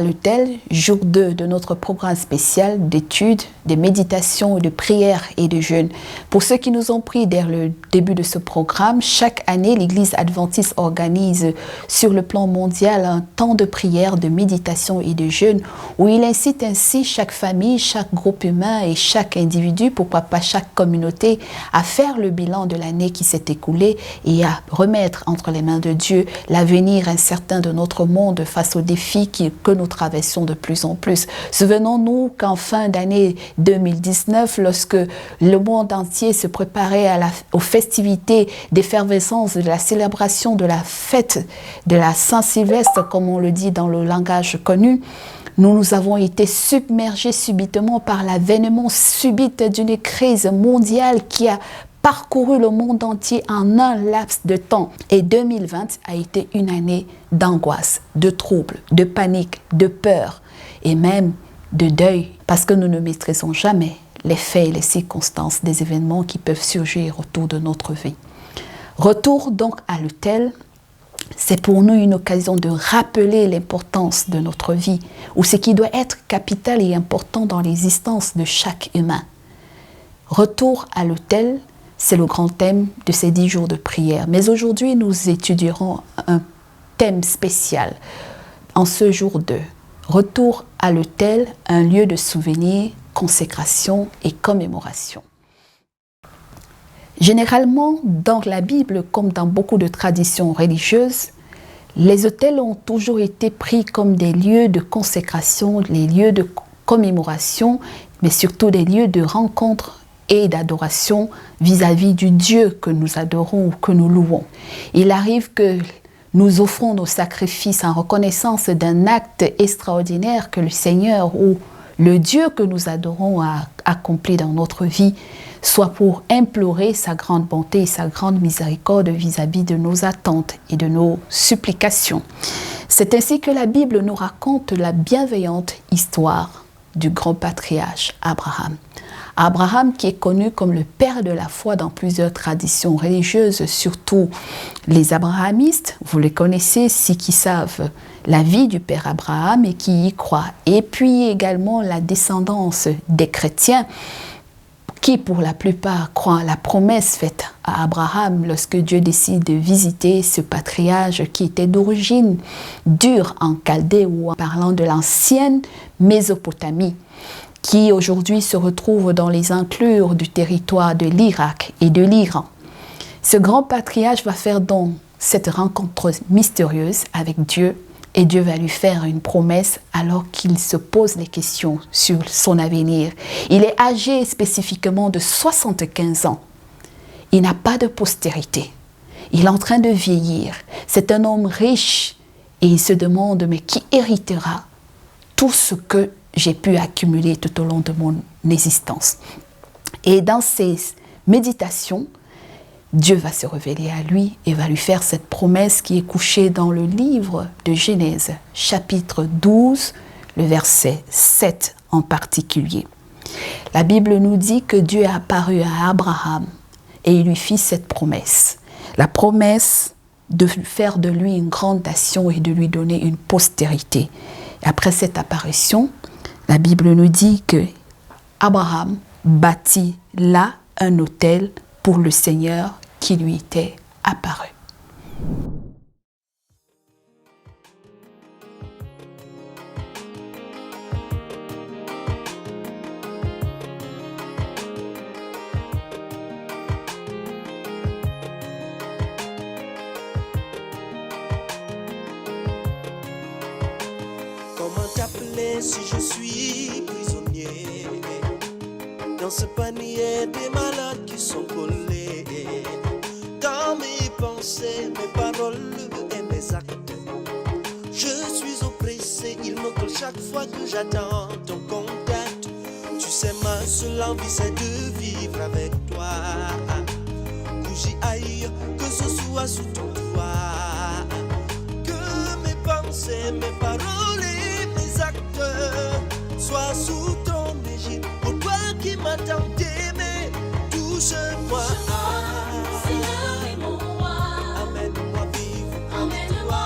l'autel, jour 2 de notre programme spécial d'études, de méditation, de prière et de jeûne. Pour ceux qui nous ont pris dès le début de ce programme, chaque année, l'Église adventiste organise sur le plan mondial un temps de prière, de méditation et de jeûne où il incite ainsi chaque famille, chaque groupe humain et chaque individu, pourquoi pas chaque communauté, à faire le bilan de l'année qui s'est écoulée et à remettre entre les mains de Dieu l'avenir incertain de notre monde face aux défis que nous traversons de plus en plus. Souvenons-nous qu'en fin d'année 2019, lorsque le monde entier se préparait aux festivités d'effervescence de la célébration de la fête de la Saint-Sylvestre, comme on le dit dans le langage connu, nous avons été submergés subitement par l'avènement subite d'une crise mondiale qui a parcouru le monde entier en un laps de temps. Et 2020 a été une année d'angoisse, de troubles, de panique, de peur et même de deuil, parce que nous ne maîtrisons jamais les faits et les circonstances des événements qui peuvent surgir autour de notre vie. Retour donc à l'autel, c'est pour nous une occasion de rappeler l'importance de notre vie, ou ce qui doit être capital et important dans l'existence de chaque humain. Retour à l'autel, c'est le grand thème de ces 10 jours de prière. Mais aujourd'hui, nous étudierons un thème spécial en ce jour 2. Retour à l'autel, un lieu de souvenir, consécration et commémoration. Généralement, dans la Bible, comme dans beaucoup de traditions religieuses, les autels ont toujours été pris comme des lieux de consécration, les lieux de commémoration, mais surtout des lieux de rencontre et d'adoration vis-à-vis du Dieu que nous adorons ou que nous louons. Il arrive que nous offrons nos sacrifices en reconnaissance d'un acte extraordinaire que le Seigneur ou le Dieu que nous adorons a accompli dans notre vie, soit pour implorer sa grande bonté et sa grande miséricorde vis-à-vis de nos attentes et de nos supplications. C'est ainsi que la Bible nous raconte la bienveillante histoire du grand patriarche Abraham. Abraham qui est connu comme le père de la foi dans plusieurs traditions religieuses, surtout les abrahamistes, vous les connaissez, ceux qui savent la vie du père Abraham et qui y croient. Et puis également la descendance des chrétiens qui pour la plupart croient à la promesse faite à Abraham lorsque Dieu décide de visiter ce patriarche qui était d'origine dure en Chaldée ou en parlant de l'ancienne Mésopotamie, qui aujourd'hui se retrouve dans les enclures du territoire de l'Irak et de l'Iran. Ce grand patriarche va faire donc cette rencontre mystérieuse avec Dieu et Dieu va lui faire une promesse alors qu'il se pose des questions sur son avenir. Il est âgé spécifiquement de 75 ans. Il n'a pas de postérité. Il est en train de vieillir. C'est un homme riche et il se demande mais qui héritera tout ce que j'ai pu accumuler tout au long de mon existence. Et dans ces méditations, Dieu va se révéler à lui et va lui faire cette promesse qui est couchée dans le livre de Genèse, chapitre 12, le verset 7 en particulier. La Bible nous dit que Dieu est apparu à Abraham et il lui fit cette promesse. La promesse de faire de lui une grande nation et de lui donner une postérité. Et après cette apparition, la Bible nous dit que Abraham bâtit là un autel pour le Seigneur qui lui était apparu. Comment t'appeler si je suis prisonnier dans ce panier des malades qui sont collés dans mes pensées, mes paroles et mes actes. Je suis oppressé, il me colle chaque fois que j'attends ton contact. Tu sais, ma seule envie c'est de vivre avec toi. Où j'y aille, que ce soit sous ton toit. Que mes pensées, mes paroles et mes actes soient sous ton égide. Pour toi qui m'attends d'aimer, touche-moi. Amène-moi vivre près de toi.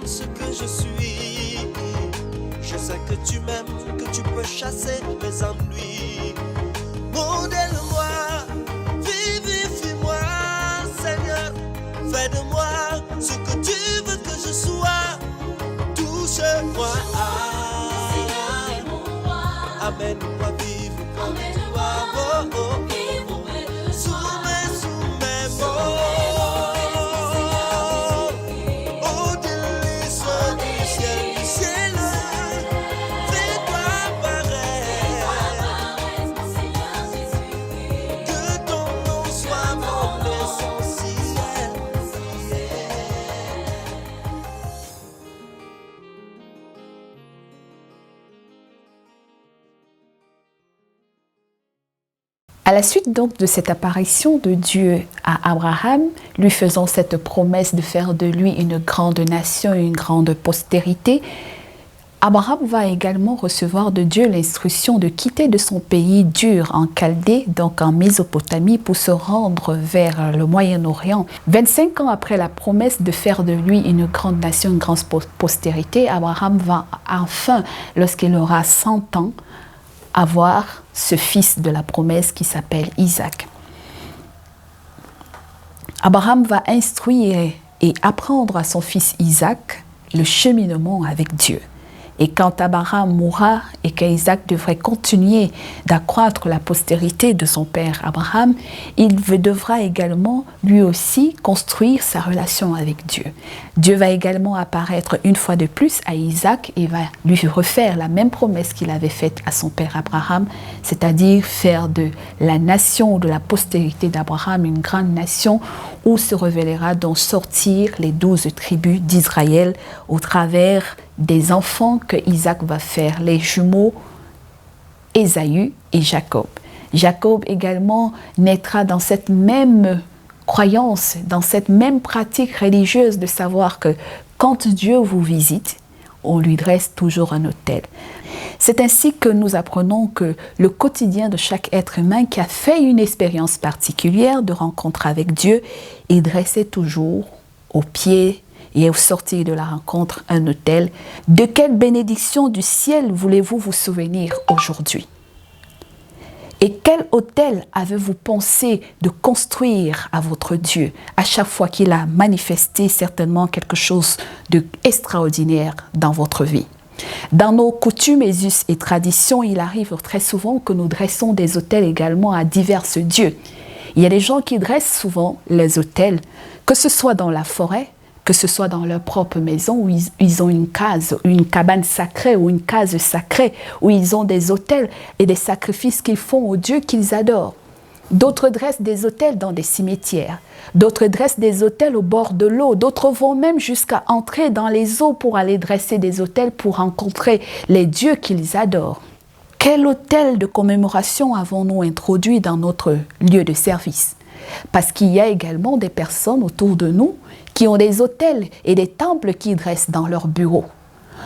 ce que je suis. Je sais que tu m'aimes, que tu peux chasser mes ennuis. Modèle-moi, vivifie-moi, Seigneur. Fais de moi ce que tu veux que je sois. Touche-moi, amène-moi vivre comme toi. Oh, oh. Sous mes mots, au délice du ciel, fais-toi paraître, que ton nom soit mon essentiel. À la suite donc de cette apparition de Dieu à Abraham, lui faisant cette promesse de faire de lui une grande nation, une grande postérité, Abraham va également recevoir de Dieu l'instruction de quitter de son pays dur en Chaldée, donc en Mésopotamie, pour se rendre vers le Moyen-Orient. 25 ans après la promesse de faire de lui une grande nation, une grande postérité, Abraham va enfin, lorsqu'il aura 100 ans, avoir ce fils de la promesse qui s'appelle Isaac. Abraham va instruire et apprendre à son fils Isaac le cheminement avec Dieu. Et quand Abraham mourra et qu'Isaac devrait continuer d'accroître la postérité de son père Abraham, il devra également lui aussi construire sa relation avec Dieu. Dieu va également apparaître une fois de plus à Isaac et va lui refaire la même promesse qu'il avait faite à son père Abraham, c'est-à-dire faire de la nation, de la postérité d'Abraham une grande nation où se révélera donc sortir les 12 tribus d'Israël au travers des enfants que Isaac va faire, les jumeaux Ésaü et Jacob. Jacob également naîtra dans cette même croyance, dans cette même pratique religieuse de savoir que quand Dieu vous visite, on lui dresse toujours un autel. C'est ainsi que nous apprenons que le quotidien de chaque être humain qui a fait une expérience particulière de rencontre avec Dieu, il dressait toujours au pied et au sortir de la rencontre un autel. De quelle bénédiction du ciel voulez-vous vous souvenir aujourd'hui? Et quel autel avez-vous pensé de construire à votre Dieu à chaque fois qu'il a manifesté certainement quelque chose d'extraordinaire dans votre vie? Dans nos coutumes, us et traditions, il arrive très souvent que nous dressons des autels également à divers dieux. Il y a des gens qui dressent souvent les autels, que ce soit dans la forêt, que ce soit dans leur propre maison où ils ont une case, une cabane sacrée ou une case sacrée, où ils ont des autels et des sacrifices qu'ils font aux dieux qu'ils adorent. D'autres dressent des autels dans des cimetières, d'autres dressent des autels au bord de l'eau, d'autres vont même jusqu'à entrer dans les eaux pour aller dresser des autels pour rencontrer les dieux qu'ils adorent. Quel autel de commémoration avons-nous introduit dans notre lieu de service? Parce qu'il y a également des personnes autour de nous qui ont des autels et des temples qu'ils dressent dans leurs bureaux,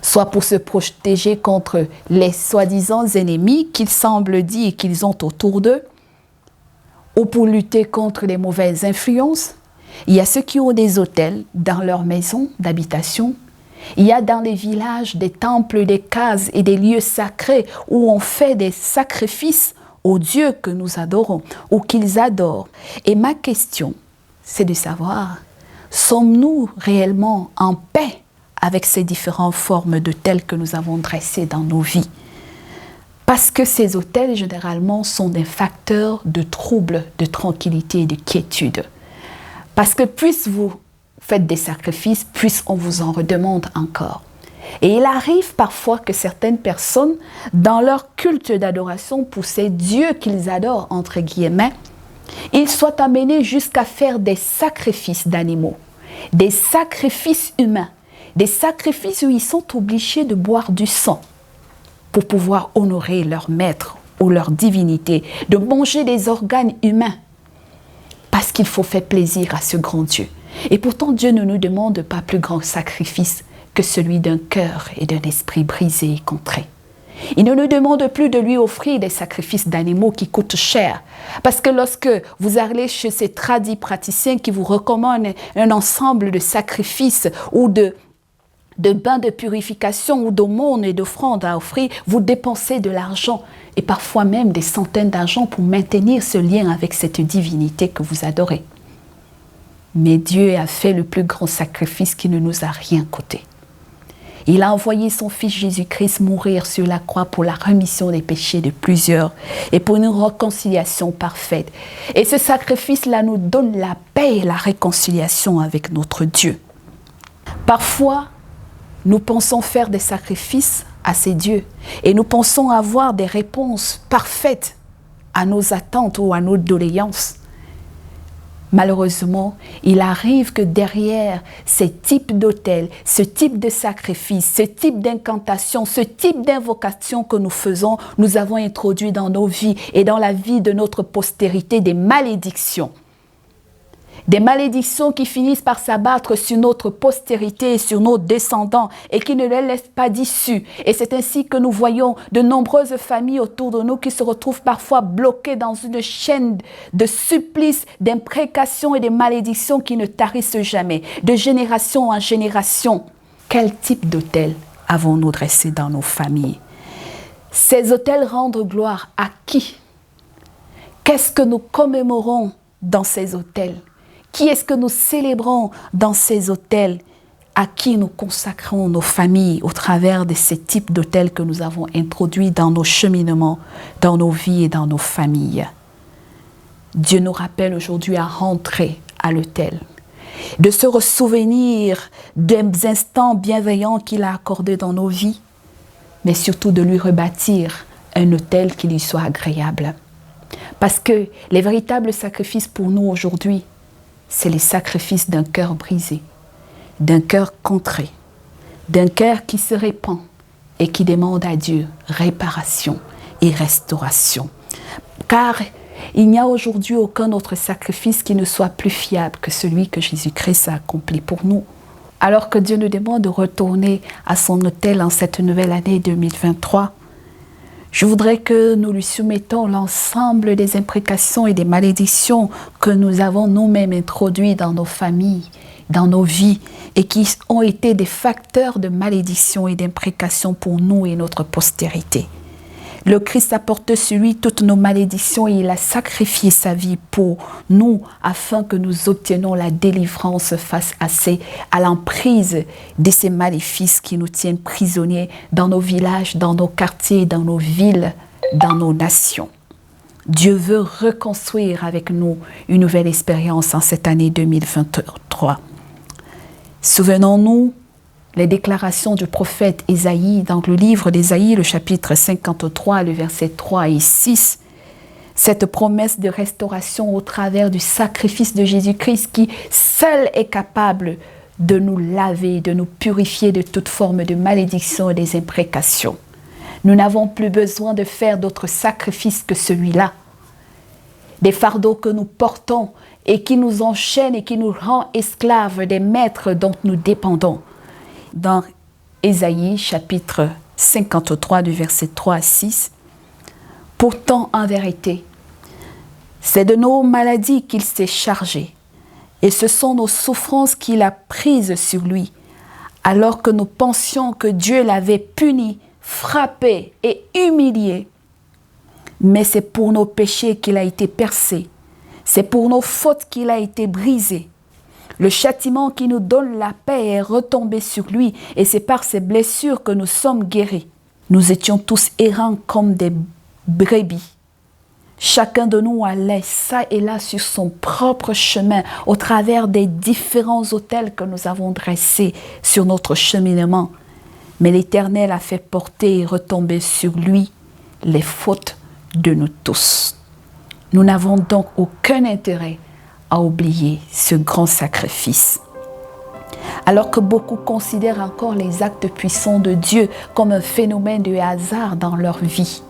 soit pour se protéger contre les soi-disant ennemis qu'ils semblent dire qu'ils ont autour d'eux, ou pour lutter contre les mauvaises influences. Il y a ceux qui ont des autels dans leur maison d'habitation. Il y a dans les villages des temples, des cases et des lieux sacrés où on fait des sacrifices aux dieux que nous adorons ou qu'ils adorent. Et ma question, c'est de savoir, sommes-nous réellement en paix avec ces différentes formes d'autels que nous avons dressés dans nos vies? Parce que ces autels, généralement, sont des facteurs de trouble, de tranquillité et de quiétude. Parce que plus vous faites des sacrifices, plus on vous en redemande encore. Et il arrive parfois que certaines personnes, dans leur culte d'adoration pour ces dieux qu'ils adorent, entre guillemets, ils soient amenés jusqu'à faire des sacrifices d'animaux, des sacrifices humains, des sacrifices où ils sont obligés de boire du sang pour pouvoir honorer leur maître ou leur divinité, de manger des organes humains, parce qu'il faut faire plaisir à ce grand Dieu. Et pourtant, Dieu ne nous demande pas plus grand sacrifice que celui d'un cœur et d'un esprit brisé et contré. Il ne nous demande plus de lui offrir des sacrifices d'animaux qui coûtent cher. Parce que lorsque vous allez chez ces tradis praticiens qui vous recommandent un ensemble de sacrifices ou de de bains de purification ou d'aumônes et d'offrandes à offrir, vous dépensez de l'argent et parfois même des centaines d'argent pour maintenir ce lien avec cette divinité que vous adorez. Mais Dieu a fait le plus grand sacrifice qui ne nous a rien coûté. Il a envoyé son Fils Jésus-Christ mourir sur la croix pour la rémission des péchés de plusieurs et pour une réconciliation parfaite. Et ce sacrifice-là nous donne la paix et la réconciliation avec notre Dieu. Parfois, nous pensons faire des sacrifices à ces dieux et nous pensons avoir des réponses parfaites à nos attentes ou à nos doléances. Malheureusement, il arrive que derrière ces types d'autels, ce type de sacrifice, ce type d'incantation, ce type d'invocation que nous faisons, nous avons introduit dans nos vies et dans la vie de notre postérité des malédictions. Des malédictions qui finissent par s'abattre sur notre postérité et sur nos descendants et qui ne les laissent pas d'issue. Et c'est ainsi que nous voyons de nombreuses familles autour de nous qui se retrouvent parfois bloquées dans une chaîne de supplices, d'imprécations et de malédictions qui ne tarissent jamais, de génération en génération. Quel type d'autel avons-nous dressé dans nos familles? Ces autels rendent gloire à qui? Qu'est-ce que nous commémorons dans ces autels? Qui est-ce que nous célébrons dans ces autels? À qui nous consacrons nos familles au travers de ces types d'autels que nous avons introduits dans nos cheminements, dans nos vies et dans nos familles? Dieu nous rappelle aujourd'hui à rentrer à l'autel, de se ressouvenir des instants bienveillants qu'il a accordés dans nos vies, mais surtout de lui rebâtir un autel qui lui soit agréable. Parce que les véritables sacrifices pour nous aujourd'hui, c'est les sacrifices d'un cœur brisé, d'un cœur contré, d'un cœur qui se répand et qui demande à Dieu réparation et restauration. Car il n'y a aujourd'hui aucun autre sacrifice qui ne soit plus fiable que celui que Jésus-Christ a accompli pour nous. Alors que Dieu nous demande de retourner à son autel en cette nouvelle année 2023, je voudrais que nous lui soumettons l'ensemble des imprécations et des malédictions que nous avons nous-mêmes introduites dans nos familles, dans nos vies, et qui ont été des facteurs de malédiction et d'imprécation pour nous et notre postérité. Le Christ a porté sur lui toutes nos malédictions et il a sacrifié sa vie pour nous afin que nous obtenions la délivrance face à l'emprise de ces maléfices qui nous tiennent prisonniers dans nos villages, dans nos quartiers, dans nos villes, dans nos nations. Dieu veut reconstruire avec nous une nouvelle expérience en cette année 2023. Souvenons-nous les déclarations du prophète Ésaïe, dans le livre d'Ésaïe, le chapitre 53, le verset 3 et 6, cette promesse de restauration au travers du sacrifice de Jésus-Christ qui seul est capable de nous laver, de nous purifier de toute forme de malédiction et des imprécations. Nous n'avons plus besoin de faire d'autres sacrifices que celui-là. Des fardeaux que nous portons et qui nous enchaînent et qui nous rendent esclaves des maîtres dont nous dépendons. Dans Ésaïe, chapitre 53, du verset 3 à 6. « Pourtant, en vérité, c'est de nos maladies qu'il s'est chargé, et ce sont nos souffrances qu'il a prises sur lui, alors que nous pensions que Dieu l'avait puni, frappé et humilié. Mais c'est pour nos péchés qu'il a été percé, c'est pour nos fautes qu'il a été brisé. Le châtiment qui nous donne la paix est retombé sur lui et c'est par ses blessures que nous sommes guéris. Nous étions tous errants comme des brebis. Chacun de nous allait ça et là sur son propre chemin au travers des différents autels que nous avons dressés sur notre cheminement. Mais l'Éternel a fait porter et retomber sur lui les fautes de nous tous. Nous n'avons donc aucun intérêt à oublier ce grand sacrifice. Alors que beaucoup considèrent encore les actes puissants de Dieu comme un phénomène de hasard dans leur vie,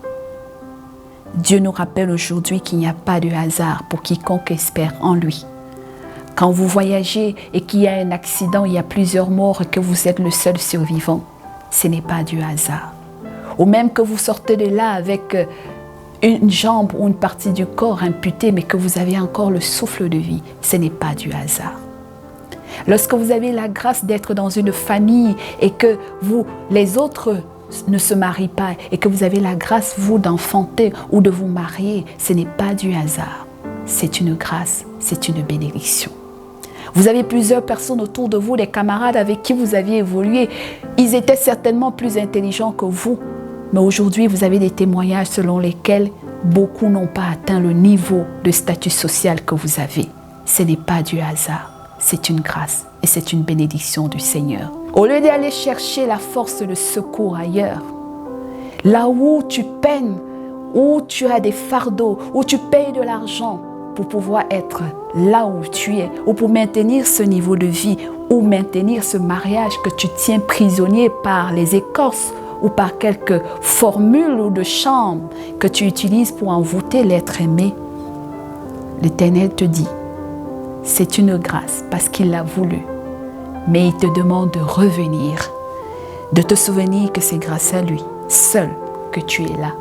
Dieu nous rappelle aujourd'hui qu'il n'y a pas de hasard pour quiconque espère en lui. Quand vous voyagez et qu'il y a un accident, il y a plusieurs morts et que vous êtes le seul survivant, ce n'est pas du hasard. Ou même que vous sortez de là avec une jambe ou une partie du corps amputée, mais que vous avez encore le souffle de vie, ce n'est pas du hasard. Lorsque vous avez la grâce d'être dans une famille et que les autres ne se marient pas et que vous avez la grâce, vous, d'enfanter ou de vous marier, ce n'est pas du hasard. C'est une grâce, c'est une bénédiction. Vous avez plusieurs personnes autour de vous, des camarades avec qui vous aviez évolué. Ils étaient certainement plus intelligents que vous. Mais aujourd'hui, vous avez des témoignages selon lesquels beaucoup n'ont pas atteint le niveau de statut social que vous avez. Ce n'est pas du hasard, c'est une grâce et c'est une bénédiction du Seigneur. Au lieu d'aller chercher la force de secours ailleurs, là où tu peines, où tu as des fardeaux, où tu payes de l'argent pour pouvoir être là où tu es, ou pour maintenir ce niveau de vie, ou maintenir ce mariage que tu tiens prisonnier par les écorces, ou par quelques formules ou de charme que tu utilises pour envoûter l'être aimé, l'Éternel te dit, c'est une grâce parce qu'il l'a voulu. Mais il te demande de revenir, de te souvenir que c'est grâce à lui, seul, que tu es là.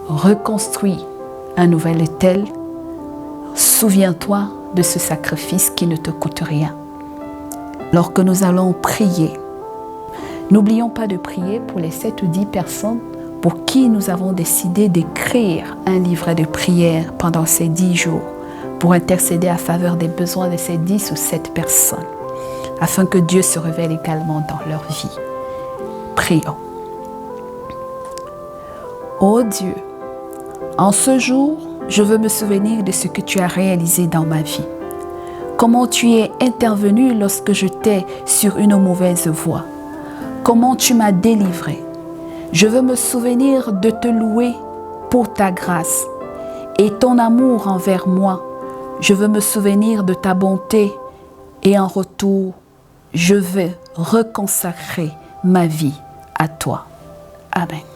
Reconstruis un nouvel autel. Souviens-toi de ce sacrifice qui ne te coûte rien. Lorsque nous allons prier, n'oublions pas de prier pour les 7 ou 10 personnes pour qui nous avons décidé d'écrire un livret de prière pendant ces 10 jours pour intercéder à faveur des besoins de ces 10 ou 7 personnes afin que Dieu se révèle également dans leur vie. Prions. Ô Dieu, en ce jour, je veux me souvenir de ce que tu as réalisé dans ma vie. Comment tu es intervenu lorsque j'étais sur une mauvaise voie. Comment tu m'as délivré. Je veux me souvenir de te louer pour ta grâce et ton amour envers moi. Je veux me souvenir de ta bonté et en retour, je veux reconsacrer ma vie à toi. Amen.